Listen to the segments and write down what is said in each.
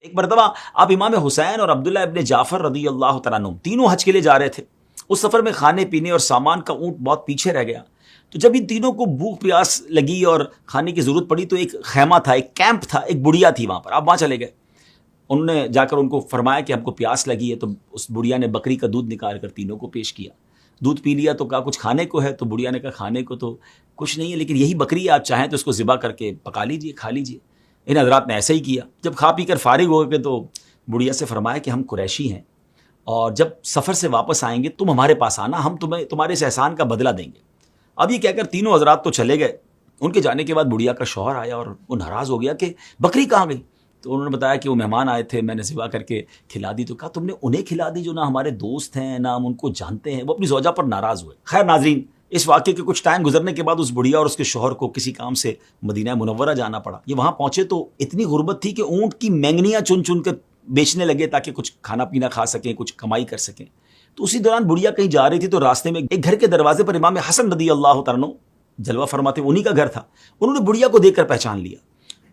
ایک مرتبہ آپ امام حسین اور عبداللہ ابن جعفر رضی اللہ تعالیٰ عنہ تینوں حج کے لیے جا رہے تھے. اس سفر میں کھانے پینے اور سامان کا اونٹ بہت پیچھے رہ گیا. تو جب ان تینوں کو بھوک پیاس لگی اور کھانے کی ضرورت پڑی تو ایک خیمہ تھا، ایک کیمپ تھا، ایک بڑھیا تھی وہاں پر. آپ وہاں چلے گئے. انہوں نے جا کر ان کو فرمایا کہ ہم کو پیاس لگی ہے. تو اس بڑھیا نے بکری کا دودھ نکال کر تینوں کو پیش کیا. دودھ پی لیا تو کہا کچھ کھانے کو ہے؟ تو بڑھیا نے کہا کھانے کو تو کچھ نہیں ہے، لیکن یہی بکری ہے، آپ چاہیں تو اس کو ذبح کر کے پکا لیجئے، کھا لیجئے. ان حضرات نے ایسا ہی کیا. جب کھا پی کر فارغ ہو گئے تو بڑھیا سے فرمایا کہ ہم قریشی ہیں اور جب سفر سے واپس آئیں گے تم ہمارے پاس آنا، ہم تمہیں تمہارے اس احسان کا بدلہ دیں گے. اب یہ کہہ کر تینوں حضرات تو چلے گئے. ان کے جانے کے بعد بڑھیا کا شوہر آیا اور وہ ناراض ہو گیا کہ بکری کہاں گئی. تو انہوں نے بتایا کہ وہ مہمان آئے تھے، میں نے ذبح کر کے کھلا دی. تو کہا تم نے انہیں کھلا دی جو نہ ہمارے دوست ہیں نہ ہم ان کو جانتے ہیں. وہ اپنی زوجہ پر ناراض ہوئے. خیر ناظرین، اس واقعے کے کچھ ٹائم گزرنے کے بعد اس بڑھیا اور اس کے شوہر کو کسی کام سے مدینہ منورہ جانا پڑا. یہ وہاں پہنچے تو اتنی غربت تھی کہ اونٹ کی مینگنیاں چن چن کر بیچنے لگے تاکہ کچھ کھانا پینا کھا سکیں، کچھ کمائی کر سکیں. تو اسی دوران بڑھیا کہیں جا رہی تھی تو راستے میں ایک گھر کے دروازے پر امام حسن رضی اللہ تعالیٰ عنہ جلوہ فرماتے، انہی کا گھر تھا. انہوں نے بڑھیا کو دیکھ کر پہچان لیا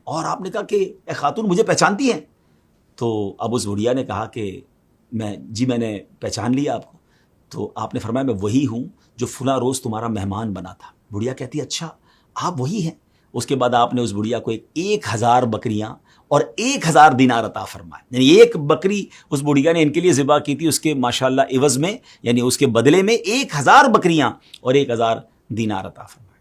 اور آپ نے کہا کہ اے خاتون مجھے پہچانتی ہیں؟ تو اب اس بڑھیا نے کہا کہ میں نے پہچان لیا آپ کو. تو آپ نے فرمایا میں وہی ہوں جو فلاں روز تمہارا مہمان بنا تھا. بڑھیا کہتی اچھا آپ وہی ہیں. اس کے بعد آپ نے اس بڑھیا کو 1000 بکریاں اور 1000 دینار عطا فرمائے. یعنی ایک بکری اس بڑھیا نے ان کے لیے ذبح کی تھی، اس کے ماشاءاللہ عوض میں، یعنی اس کے بدلے میں 1000 بکریاں اور 1000 دینار عطا فرمائے.